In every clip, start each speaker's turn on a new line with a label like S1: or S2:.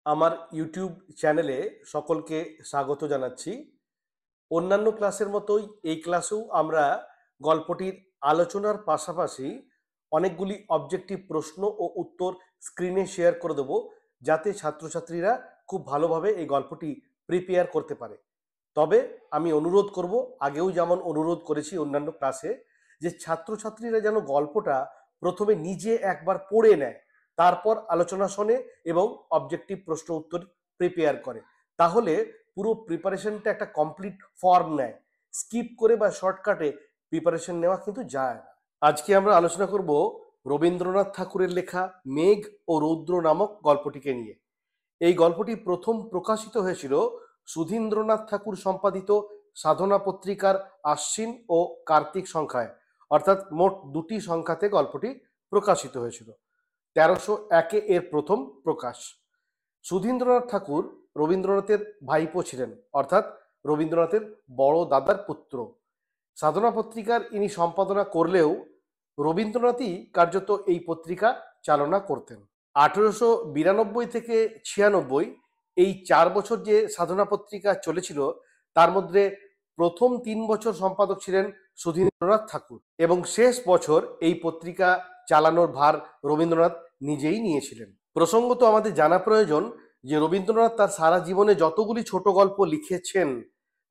S1: আমার ইউটিউব চ্যানেলে সকলকে স্বাগত জানাচ্ছি। অন্যান্য ক্লাসের মতোই এই ক্লাসেও আমরা গল্পটির আলোচনার পাশাপাশি অনেকগুলি অবজেক্টিভ প্রশ্ন ও উত্তর স্ক্রিনে শেয়ার করে দেবো, যাতে ছাত্রছাত্রীরা খুব ভালোভাবে এই গল্পটি প্রিপেয়ার করতে পারে। তবে আমি অনুরোধ করব, আগেও যেমন অনুরোধ করেছি অন্যান্য ক্লাসে, যে ছাত্রছাত্রীরা যেন গল্পটা প্রথমে নিজে একবার পড়ে নেয়, তারপর আলোচনা শোনে এবং অবজেক্টিভ প্রশ্ন উত্তর প্রিপেয়ার করে। তাহলে পুরো প্রিপারেশনটা একটা কমপ্লিট ফর্ম নেয়। স্কিপ করে বা শর্টকাটে প্রিপারেশন নেওয়া কিন্তু যায় না। আজকে আমরা আলোচনা করব রবীন্দ্রনাথ ঠাকুরের লেখা মেঘ ও রৌদ্র নামক গল্পটিকে নিয়ে। এই গল্পটি প্রথম প্রকাশিত হয়েছিল সুধীন্দ্রনাথ ঠাকুর সম্পাদিত সাধনা পত্রিকার আশ্বিন ও কার্তিক সংখ্যায়, অর্থাৎ মোট দুটি সংখ্যাতে গল্পটি প্রকাশিত হয়েছিল। 1301-এ এর প্রথম প্রকাশ। সুধীন্দ্রনাথ ঠাকুর রবীন্দ্রনাথের ভাইপো ছিলেন, অর্থাৎ রবীন্দ্রনাথের বড় দাদার পুত্র। সাধনা পত্রিকার ইনি সম্পাদনা করলেও রবীন্দ্রনাথই কার্যত এই পত্রিকা চালনা করতেন। 1892 থেকে 96 এই 4 বছর যে সাধনা পত্রিকা চলেছিল, তার মধ্যে প্রথম 3 বছর সম্পাদক ছিলেন সুধীন্দ্রনাথ ঠাকুর এবং শেষ বছর এই পত্রিকা চালানোর ভার রবীন্দ্রনাথ নিজেই নিয়েছিলেন। প্রসঙ্গত আমাদের জানা প্রয়োজন যে রবীন্দ্রনাথ তার সারা জীবনে যতগুলি ছোট গল্প লিখেছেন,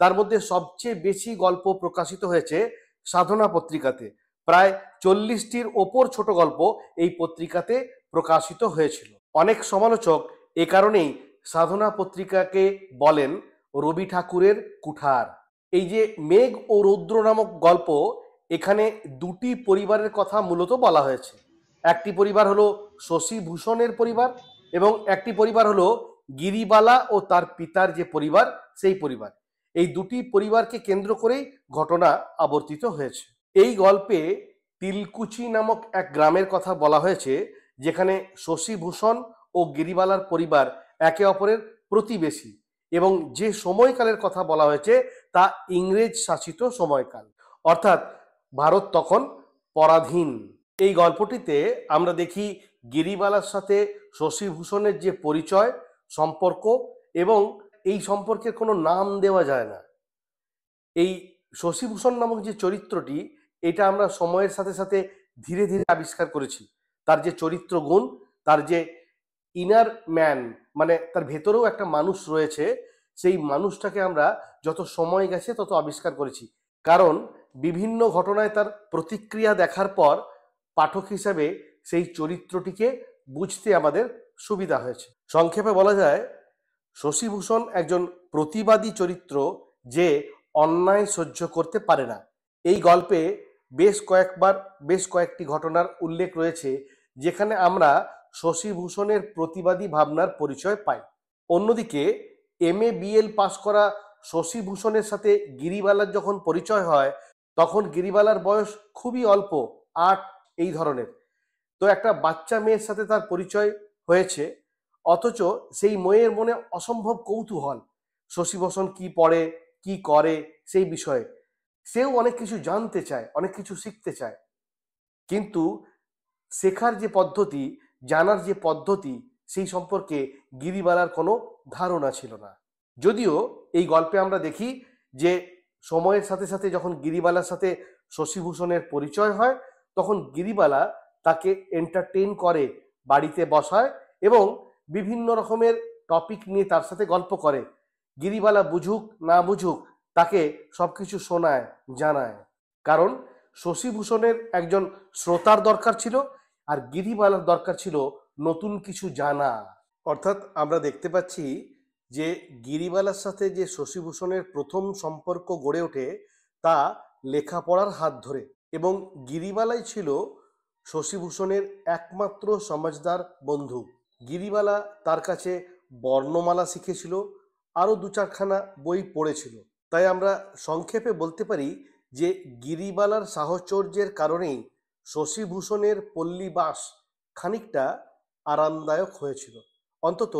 S1: তার মধ্যে সবচেয়ে বেশি গল্প প্রকাশিত হয়েছে সাধনা পত্রিকাতে। প্রায় 40টির ওপর ছোট গল্প এই পত্রিকাতে প্রকাশিত হয়েছিল। অনেক সমালোচক এ কারণেই সাধনা পত্রিকাকে বলেন রবি ঠাকুরের কুঠার। এই যে মেঘ ও রৌদ্র নামক গল্প, এখানে দুটি পরিবারের কথা মূলত বলা হয়েছে। একটি পরিবার হলো শশীভূষণের পরিবার এবং একটি পরিবার হলো গিরিবালা ও তার পিতার যে পরিবার, সেই পরিবার। এই দুটি পরিবারকে কেন্দ্র করেই ঘটনা আবর্তিত হয়েছে। এই গল্পে তিলকুচি নামক এক গ্রামের কথা বলা হয়েছে, যেখানে শশীভূষণ ও গিরিবালার পরিবার একে অপরের প্রতিবেশী এবং যে সময়কালের কথা বলা হয়েছে তা ইংরেজ শাসিত সময়কাল, অর্থাৎ ভারত তখন পরাধীন। এই গল্পটিতে আমরা দেখি গিরিবালার সাথে শশীভূষণের যে পরিচয়, সম্পর্ক, এবং এই সম্পর্কের কোনো নাম দেওয়া যায় না। এই শশীভূষণ নামক যে চরিত্রটি, এটা আমরা সময়ের সাথে সাথে ধীরে ধীরে আবিষ্কার করেছি। তার যে চরিত্র গুণ, তার যে ইনার ম্যান, মানে তার ভেতরেও একটা মানুষ রয়েছে, সেই মানুষটাকে আমরা যত সময় গেছে তত আবিষ্কার করেছি। কারণ বিভিন্ন ঘটনায় তার প্রতিক্রিয়া দেখার পর পাঠক হিসাবে সেই চরিত্রটিকে বুঝতে আমাদের সুবিধা হয়েছে। সংক্ষেপে বলা যায়, শশীভূষণ একজন প্রতিবাদী চরিত্র, যে অন্যায় সহ্য করতে পারে না। এই গল্পে বেশ কয়েকটি ঘটনার উল্লেখ রয়েছে, যেখানে আমরা শশীভূষণের প্রতিবাদী ভাবনার পরিচয় পাই। অন্যদিকে MA BL পাশ করা শশীভূষণের সাথে গিরিবালার যখন পরিচয় হয়, তখন গিরিবালার বয়স খুবই অল্প, 8 এই ধরনের। তো একটা বাচ্চা মেয়ের সাথে তার পরিচয় হয়েছে, অথচ সেই মেয়ের মনে অসম্ভব কৌতূহল শশীভূষণ কি পড়ে, কি করে সেই বিষয়ে। সেও অনেক কিছু জানতে চায়, অনেক কিছু শিখতে চায়, কিন্তু শেখার যে পদ্ধতি, জানার যে পদ্ধতি, সেই সম্পর্কে গিরিবালার কোনো ধারণা ছিল না। যদিও এই গল্পে আমরা দেখি যে সময়ের সাথে সাথে যখন গিরিবালার সাথে শশীভূষণের পরিচয় হয়, তখন গিরিবালা তাকে এন্টারটেইন করে, বাড়িতে বসায় এবং বিভিন্ন রকমের টপিক নিয়ে তার সাথে গল্প করে। গিরিবালা বুঝুক না বুঝুক, তাকে সবকিছু শোনায়, জানায়। কারণ শশীভূষণের একজন শ্রোতার দরকার ছিল, আর গিরিবালার দরকার ছিল নতুন কিছু জানা। অর্থাৎ আমরা দেখতে পাচ্ছি যে গিরিবালার সাথে যে শশীভূষণের প্রথম সম্পর্ক গড়ে ওঠে, তা লেখাপড়ার হাত ধরে, এবং গিরিবালাই ছিল শশীভূষণের একমাত্র সমাজদার বন্ধু। গিরিবালা তার কাছে বর্ণমালা শিখেছিল, আরও 2-4খানা বই পড়েছিল। তাই আমরা সংক্ষেপে বলতে পারি যে গিরিবালার সাহচর্যের কারণেই শশীভূষণের পল্লীবাস খানিকটা আরামদায়ক হয়েছিল, অন্তত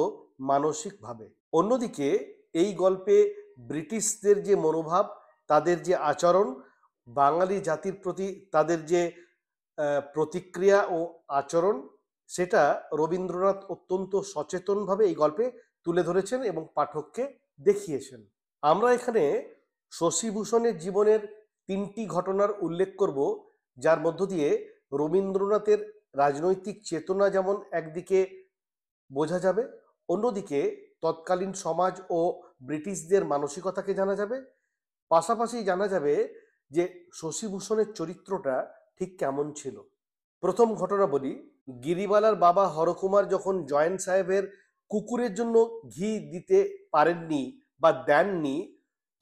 S1: মানসিকভাবে। অন্যদিকে এই গল্পে ব্রিটিশদের যে মনোভাব, তাদের যে আচরণ, বাঙালি জাতির প্রতি তাদের যে প্রতিক্রিয়া ও আচরণ, সেটা রবীন্দ্রনাথ অত্যন্ত সচেতনভাবে এই গল্পে তুলে ধরেছেন এবং পাঠককে দেখিয়েছেন। আমরা এখানে শশীভূষণের জীবনের ৩টি ঘটনার উল্লেখ করব, যার মধ্য দিয়ে রবীন্দ্রনাথের রাজনৈতিক চেতনা যেমন একদিকে বোঝা যাবে, অন্যদিকে তৎকালীন সমাজ ও ব্রিটিশদের মানসিকতাকে জানা যাবে। পাশাপাশি জানা যাবে যে শশীভূষণের চরিত্রটা ঠিক কেমন ছিল। প্রথম ঘটনা বলি, গিরিবালার বাবা হরকুমার যখন জয়েন্ট সাহেবের কুকুরের জন্য ঘি দিতে পারেননি বা দেননি,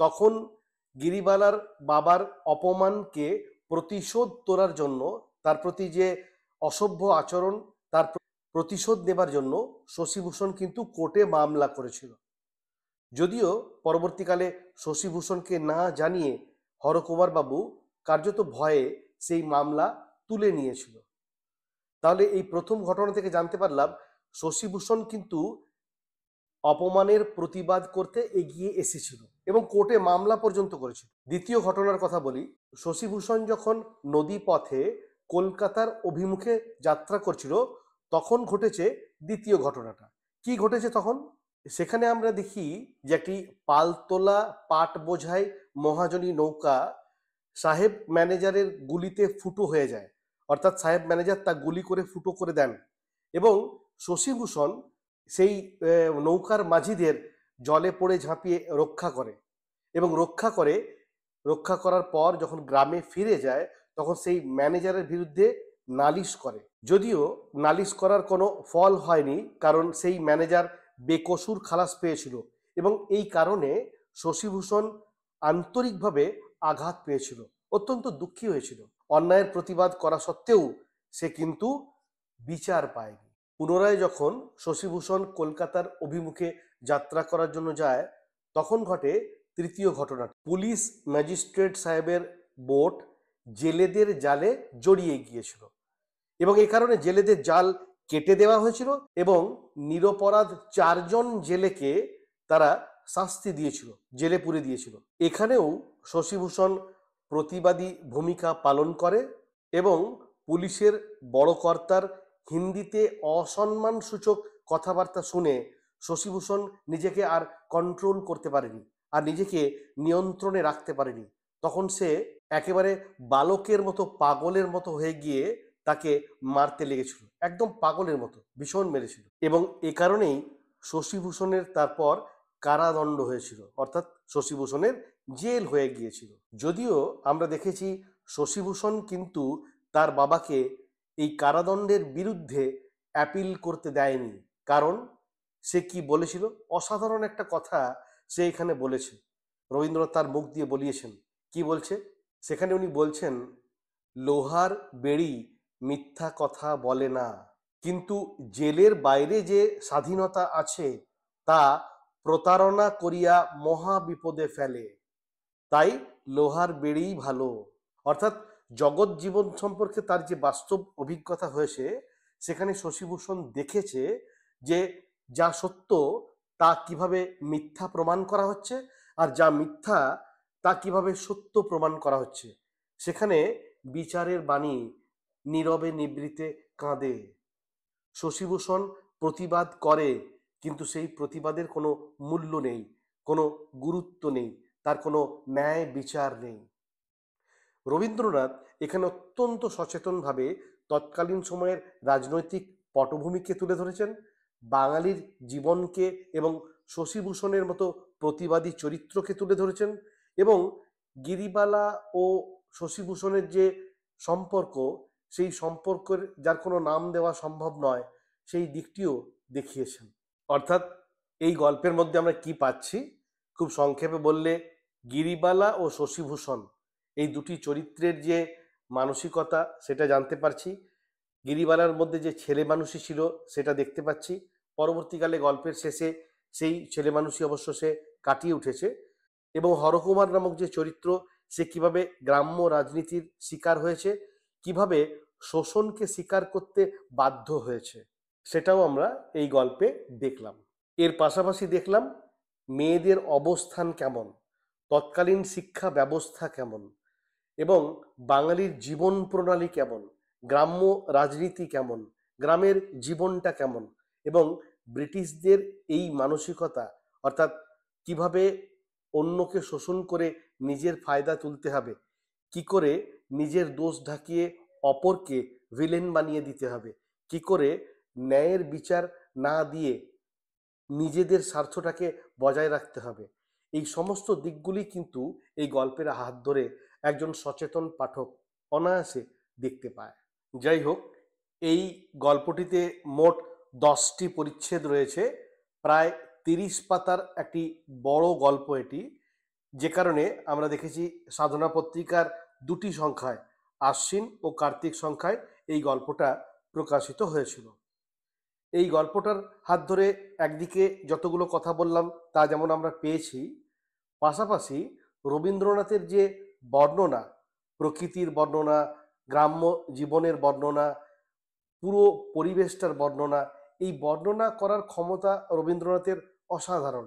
S1: তখন গিরিবালার বাবার অপমানকে প্রতিশোধ তোলার জন্য, তার প্রতি যে অসভ্য আচরণ, তার প্রতিশোধ নেবার জন্য শশীভূষণ কিন্তু কোর্টে মামলা করেছিল। যদিও পরবর্তীকালে শশীভূষণকে না জানিয়ে হরকুমার বাবু কার্যত ভয়ে সেই মামলা তুলে নিয়েছিল। তাহলে এই প্রথম ঘটনা থেকে জানতে পারলাম শশীভূষণ কিন্তু অপমানের প্রতিবাদ করতে এগিয়ে এসেছিল এবং কোর্টে মামলা পর্যন্ত করেছিল। দ্বিতীয় ঘটনার কথা বলি, শশীভূষণ যখন নদী পথে কলকাতার অভিমুখে যাত্রা করছিল, তখন ঘটেছে দ্বিতীয় ঘটনাটা। কি ঘটেছে তখন? সেখানে আমরা দেখি যে একটি পালতোলা পাট বোঝাই মহাজনী নৌকা সাহেব ম্যানেজারের গুলিতে ফুটো হয়ে যায়, অর্থাৎ সাহেব ম্যানেজার তা গুলি করে ফুটো করে দেন এবং শশীভূষণ সেই নৌকার মাঝিদের জলে পড়ে ঝাঁপিয়ে রক্ষা করে এবং রক্ষা করার পর যখন গ্রামে ফিরে যায় তখন সেই ম্যানেজারের বিরুদ্ধে নালিশ করে। যদিও নালিশ করার কোনো ফল হয়নি, কারণ সেই ম্যানেজার বেকসুর খালাস পেয়েছিল এবং এই কারণে শশীভূষণ আন্তরিকভাবে আঘাত পেয়েছিল, অত্যন্ত দুঃখী হয়েছিল। অন্যায়ের প্রতিবাদ করা সত্ত্বেও সে কিন্তু বিচার পায়নি। পুনরায় যখন শশীভূষণ কলকাতার অভিমুখে যাত্রা করার জন্য যায়, তখন ঘটে তৃতীয় ঘটনা। পুলিশ ম্যাজিস্ট্রেট সাহেবের বোট জেলেদের জালে জড়িয়ে গিয়েছিল এবং এই কারণে জেলেদের জাল কেটে দেওয়া হয়েছিল এবং নিরপরাধ 4 জন জেলেকে তারা শাস্তি দিয়েছিল, জেলে পুরে দিয়েছিল। এখানেও শশীভূষণ প্রতিবাদী ভূমিকা পালন করে এবং পুলিশের বড় কর্তার হিন্দিতে অসম্মানসূচক কথাবার্তা শুনে শশীভূষণ নিজেকে আর কন্ট্রোল করতে পারেনি, আর নিজেকে নিয়ন্ত্রণে রাখতে পারেনি। তখন সে একেবারে বালকের মতো, পাগলের মতো হয়ে গিয়ে তাকে মারতে লেগেছিল, একদম পাগলের মতো ভীষণ মেরেছিল এবং এ কারণেই শশীভূষণের তারপর কারাদণ্ড হয়েছিল, অর্থাৎ শশীভূষণের জেল হয়ে গিয়েছিল। যদিও আমরা দেখেছি শশীভূষণ কিন্তু তার বাবাকে এই কারাদণ্ডের বিরুদ্ধে অ্যাপিল করতে দেয়নি, কারণ সে কি বলেছিল, অসাধারণ একটা কথা সে এখানে বলেছে, রবীন্দ্রনাথ তার মুখ দিয়ে বলিয়েছেন। কি বলছে সেখানে? উনি বলছেন, লোহার বেড়ি মিথ্যা কথা বলে না, কিন্তু জেলের বাইরে যে স্বাধীনতা আছে তা প্রতারণা করিয়া মহা বিপদে ফেলে, তাই লোহার বেড়িই ভালো। অর্থাৎ জগৎ জীবন সম্পর্কে তার যে বাস্তব অভিজ্ঞতা হয়েছে, সেখানে শশীভূষণ দেখেছে যে যা সত্য তা কিভাবে মিথ্যা প্রমাণ করা হচ্ছে, আর যা মিথ্যা তা কিভাবে সত্য প্রমাণ করা হচ্ছে। সেখানে বিচারের বাণী নীরবে নিবৃতে কাঁদে। শশীভূষণ প্রতিবাদ করে, কিন্তু সেই প্রতিবাদের কোনো মূল্য নেই, কোনো গুরুত্ব নেই, তার কোনো ন্যায় বিচার নেই। রবীন্দ্রনাথ এখানে অত্যন্ত সচেতনভাবে তৎকালীন সময়ের রাজনৈতিক পটভূমিকে তুলে ধরেছেন, বাঙালির জীবনকে এবং শশীভূষণের মতো প্রতিবাদী চরিত্রকে তুলে ধরেছেন এবং গিরিবালা ও শশীভূষণের যে সম্পর্ক, সেই সম্পর্কের যার কোনো নাম দেওয়া সম্ভব নয়, সেই দিকটিও দেখিয়েছেন। অর্থাৎ এই গল্পের মধ্যে আমরা কি পাচ্ছি, খুব সংক্ষেপে বললে, গিরিবালা ও শশীভূষণ এই দুটি চরিত্রের যে মানসিকতা সেটা জানতে পারছি। গিরিবালার মধ্যে যে ছেলে মানুষই ছিল সেটা দেখতে পাচ্ছি। পরবর্তীকালে গল্পের শেষে সেই ছেলে মানুষই অবশ্য সে কাটিয়ে উঠেছে এবং হরকুমার নামক যে চরিত্র, সে কিভাবে গ্রাম্য রাজনীতির শিকার হয়েছে, কিভাবে শোষণকে স্বীকার করতে বাধ্য হয়েছে, সেটাও আমরা এই গল্পে দেখলাম। এর পাশাপাশি দেখলাম মেয়েদের অবস্থান কেমন, তৎকালীন শিক্ষা ব্যবস্থা কেমন এবং বাঙালির জীবন প্রণালী কেমন, গ্রাম্য রাজনীতি কেমন, গ্রামের জীবনটা কেমন এবং ব্রিটিশদের এই মানসিকতা, অর্থাৎ কিভাবে অন্যকে শোষণ করে নিজের ফায়দা তুলতে হবে, কি করে নিজের দোষ ঢাকিয়ে অপরকে ভিলেন বানিয়ে দিতে হবে, কি করে ন্যায়ের বিচার না দিয়ে নিজেদের স্বার্থটাকে বজায় রাখতে হবে, এই সমস্ত দিকগুলি কিন্তু এই গল্পের হাত ধরে একজন সচেতন পাঠক অনায়াসে দেখতে পায়। যাই হোক, এই গল্পটিতে মোট 10টি পরিচ্ছেদ রয়েছে, প্রায় 30 পাতার একটি বড় গল্প এটি, যে কারণে আমরা দেখেছি সাধনা পত্রিকার 2টি সংখ্যায়, আশ্বিন ও কার্তিক সংখ্যায় এই গল্পটা প্রকাশিত হয়েছিল। এই গল্পটার হাত ধরে একদিকে যতগুলো কথা বললাম তা যেমন আমরা পেয়েছি, পাশাপাশি রবীন্দ্রনাথের যে বর্ণনা, প্রকৃতির বর্ণনা, গ্রাম্য জীবনের বর্ণনা, পুরো পরিবেশটার বর্ণনা, এই বর্ণনা করার ক্ষমতা রবীন্দ্রনাথের অসাধারণ।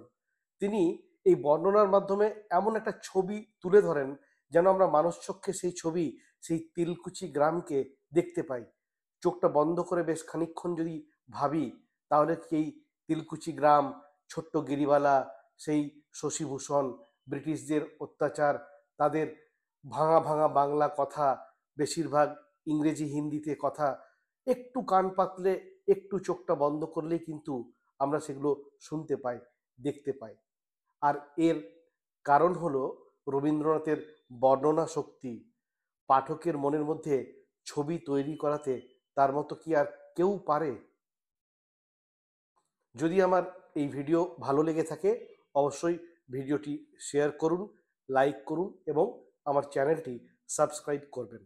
S1: তিনি এই বর্ণনার মাধ্যমে এমন একটা ছবি তুলে ধরেন যেন আমরা মানুষচক্ষে সেই ছবি, সেই তিলকুচি গ্রামকে দেখতে পাই। চোখটা বন্ধ করে বেশ খানিকক্ষণ যদি ভাবি, তাহলে কি এই তিলকুচি গ্রাম, ছোট্ট গিরিবালা, সেই শশীভূষণ, ব্রিটিশদের অত্যাচার, তাদের ভাঙা ভাঙা বাংলা কথা, বেশিরভাগ ইংরেজি হিন্দিতে কথা, একটু কান পাতলে, একটু চোখটা বন্ধ করলেই কিন্তু আমরা সেগুলো শুনতে পাই, দেখতে পাই। আর এর কারণ হলো রবীন্দ্রনাথের বর্ণনা শক্তি। পাঠকের মনের মধ্যে ছবি তৈরি করাতে তার মতো কি আর কেউ পারে? যদি আমার এই ভিডিও ভালো লেগে থাকে, অবশ্যই ভিডিওটি শেয়ার করুন, লাইক করুন এবং আমার চ্যানেলটি সাবস্ক্রাইব করবেন।